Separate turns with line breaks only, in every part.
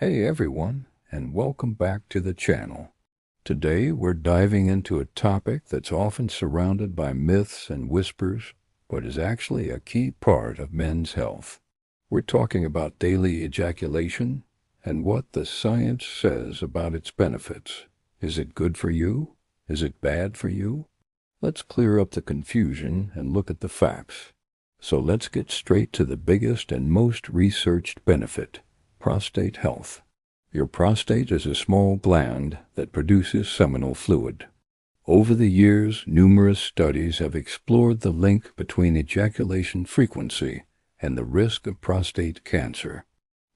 Hey everyone, and welcome back to the channel. Today we're diving into a topic that's often surrounded by myths and whispers, but is actually a key part of men's health. We're talking about daily ejaculation and what the science says about its benefits. Is it good for you? Is it bad for you? Let's clear up the confusion and look at the facts. So let's get straight to the biggest and most researched benefit: prostate health. Your prostate is a small gland that produces seminal fluid. Over the years, numerous studies have explored the link between ejaculation frequency and the risk of prostate cancer.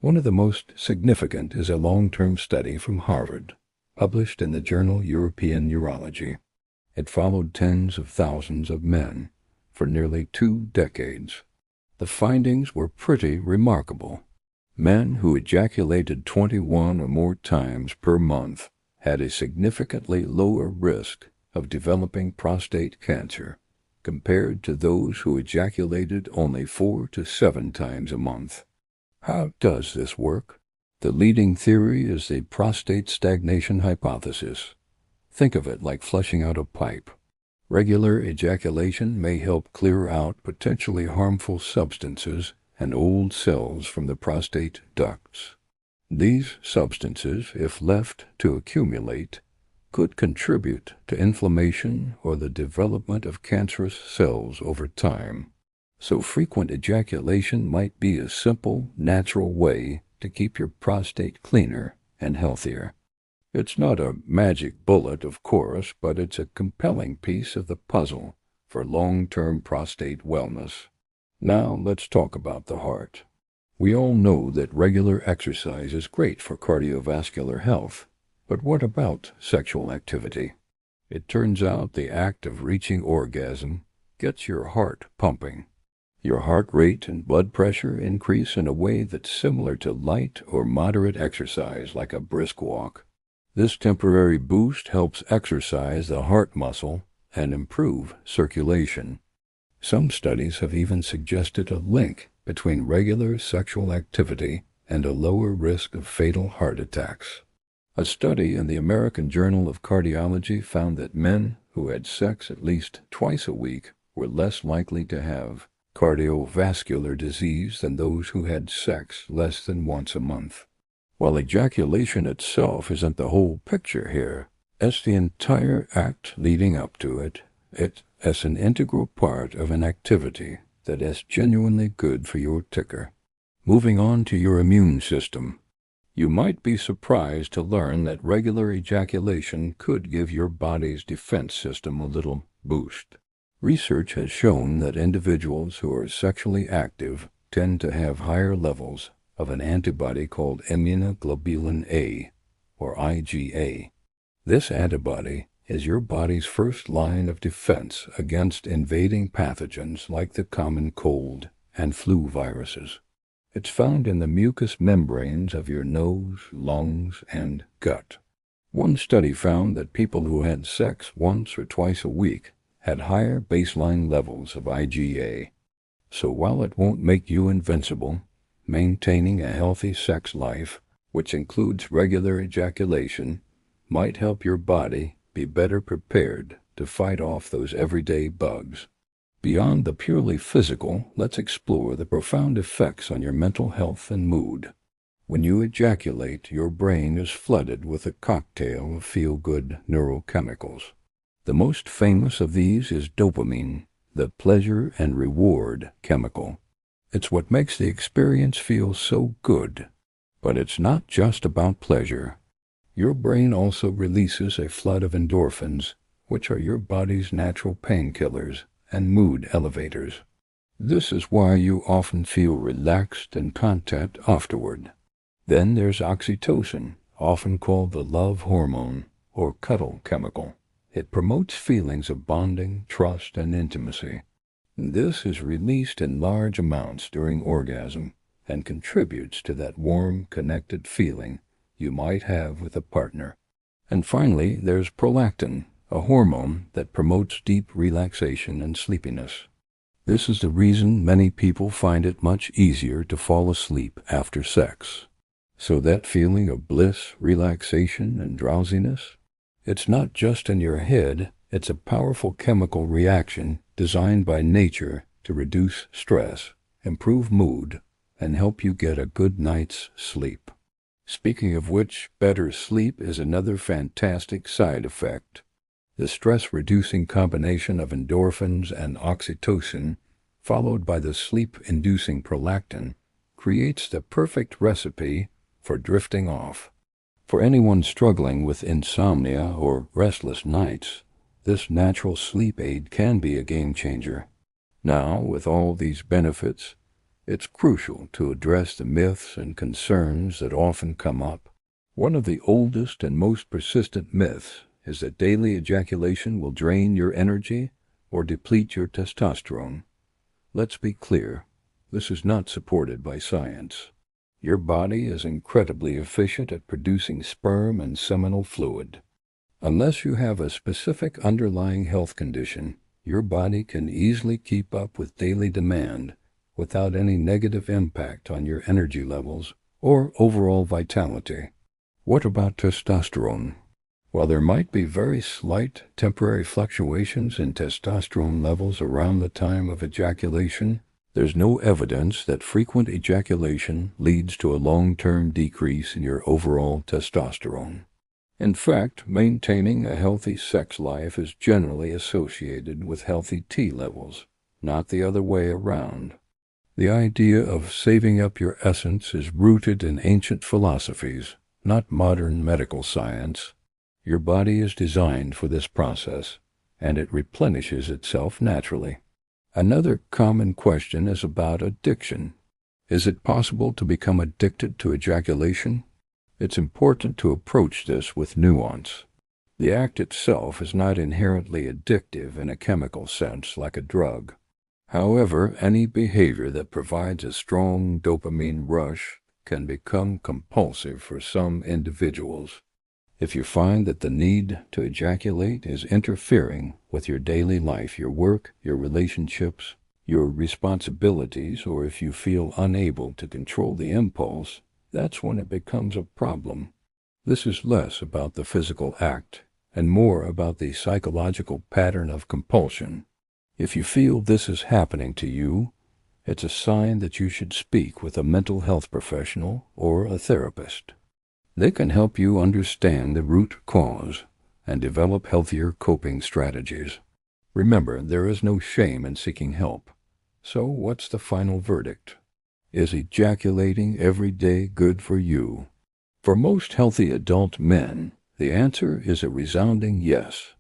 One of the most significant is a long-term study from Harvard, published in the journal European Urology. It followed tens of thousands of men for nearly 2 decades. The findings were pretty remarkable. Men who ejaculated 21 or more times per month had a significantly lower risk of developing prostate cancer compared to those who ejaculated only 4 to 7 times a month. How does this work? The leading theory is the prostate stagnation hypothesis. Think of it like flushing out a pipe. Regular ejaculation may help clear out potentially harmful substances and old cells from the prostate ducts. These substances, if left to accumulate, could contribute to inflammation or the development of cancerous cells over time. So frequent ejaculation might be a simple, natural way to keep your prostate cleaner and healthier. It's not a magic bullet, of course, but it's a compelling piece of the puzzle for long-term prostate wellness. Now let's talk about the heart. We all know that regular exercise is great for cardiovascular health, but what about sexual activity? It turns out the act of reaching orgasm gets your heart pumping. Your heart rate and blood pressure increase in a way that's similar to light or moderate exercise, like a brisk walk. This temporary boost helps exercise the heart muscle and improve circulation. Some studies have even suggested a link between regular sexual activity and a lower risk of fatal heart attacks. A study in the American Journal of Cardiology found that men who had sex at least twice a week were less likely to have cardiovascular disease than those who had sex less than once a month. While ejaculation itself isn't the whole picture here, it's the entire act leading up to it. It's an integral part of an activity that is genuinely good for your ticker. Moving on to your immune system. You might be surprised to learn that regular ejaculation could give your body's defense system a little boost. Research has shown that individuals who are sexually active tend to have higher levels of an antibody called immunoglobulin A, or IgA. This antibody is your body's first line of defense against invading pathogens like the common cold and flu viruses. It's found in the mucous membranes of your nose, lungs, and gut. One study found that people who had sex once or twice a week had higher baseline levels of IgA. So while it won't make you invincible, maintaining a healthy sex life, which includes regular ejaculation, might help your body be better prepared to fight off those everyday bugs. Beyond the purely physical, let's explore the profound effects on your mental health and mood. When you ejaculate, your brain is flooded with a cocktail of feel-good neurochemicals. The most famous of these is dopamine, the pleasure and reward chemical. It's what makes the experience feel so good. But it's not just about pleasure. Your brain also releases a flood of endorphins, which are your body's natural painkillers and mood elevators. This is why you often feel relaxed and content afterward. Then there's oxytocin, often called the love hormone or cuddle chemical. It promotes feelings of bonding, trust, and intimacy. This is released in large amounts during orgasm and contributes to that warm, connected feeling you might have with a partner. And finally, there's prolactin, a hormone that promotes deep relaxation and sleepiness. This is the reason many people find it much easier to fall asleep after sex. So that feeling of bliss, relaxation, and drowsiness, it's not just in your head, it's a powerful chemical reaction designed by nature to reduce stress, improve mood, and help you get a good night's sleep. Speaking of which, better sleep is another fantastic side effect. The stress-reducing combination of endorphins and oxytocin, followed by the sleep-inducing prolactin, creates the perfect recipe for drifting off. For anyone struggling with insomnia or restless nights, this natural sleep aid can be a game changer. Now, with all these benefits, it's crucial to address the myths and concerns that often come up. One of the oldest and most persistent myths is that daily ejaculation will drain your energy or deplete your testosterone. Let's be clear, this is not supported by science. Your body is incredibly efficient at producing sperm and seminal fluid. Unless you have a specific underlying health condition, your body can easily keep up with daily demand without any negative impact on your energy levels or overall vitality. What about testosterone? While there might be very slight temporary fluctuations in testosterone levels around the time of ejaculation, there's no evidence that frequent ejaculation leads to a long-term decrease in your overall testosterone. In fact, maintaining a healthy sex life is generally associated with healthy T levels, not the other way around. The idea of saving up your essence is rooted in ancient philosophies, not modern medical science. Your body is designed for this process, and it replenishes itself naturally. Another common question is about addiction. Is it possible to become addicted to ejaculation? It's important to approach this with nuance. The act itself is not inherently addictive in a chemical sense like a drug. However, any behavior that provides a strong dopamine rush can become compulsive for some individuals. If you find that the need to ejaculate is interfering with your daily life, your work, your relationships, your responsibilities, or if you feel unable to control the impulse, that's when it becomes a problem. This is less about the physical act and more about the psychological pattern of compulsion. If you feel this is happening to you, it's a sign that you should speak with a mental health professional or a therapist. They can help you understand the root cause and develop healthier coping strategies. Remember, there is no shame in seeking help. So what's the final verdict? Is ejaculating every day good for you? For most healthy adult men, the answer is a resounding yes.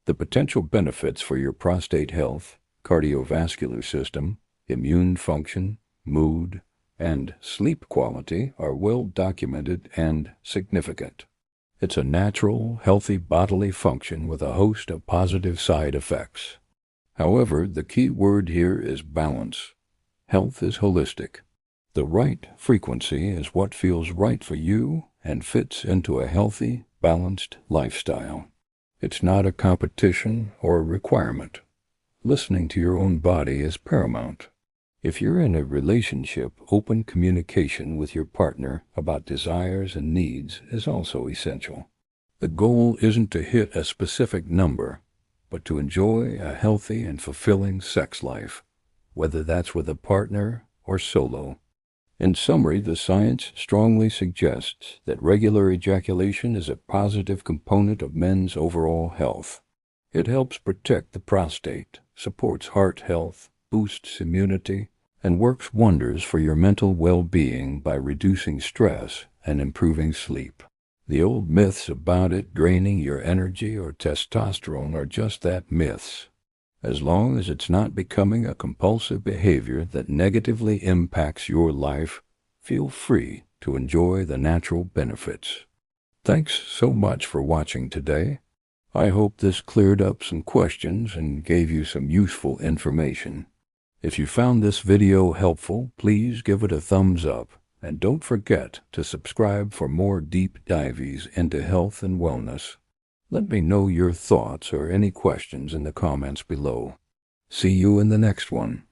The potential benefits for your prostate health, cardiovascular system, immune function, mood, and sleep quality are well documented and significant. It's a natural, healthy bodily function with a host of positive side effects. However, the key word here is balance. Health is holistic. The right frequency is what feels right for you and fits into a healthy, balanced lifestyle. It's not a competition or a requirement. Listening to your own body is paramount. If you're in a relationship, open communication with your partner about desires and needs is also essential. The goal isn't to hit a specific number, but to enjoy a healthy and fulfilling sex life, whether that's with a partner or solo. In summary, the science strongly suggests that regular ejaculation is a positive component of men's overall health. It helps protect the prostate, supports heart health, boosts immunity, and works wonders for your mental well-being by reducing stress and improving sleep. The old myths about it draining your energy or testosterone are just that, myths. As long as it's not becoming a compulsive behavior that negatively impacts your life, feel free to enjoy the natural benefits. Thanks so much for watching today. I hope this cleared up some questions and gave you some useful information. If you found this video helpful, please give it a thumbs up, and don't forget to subscribe for more deep dives into health and wellness. Let me know your thoughts or any questions in the comments below. See you in the next one.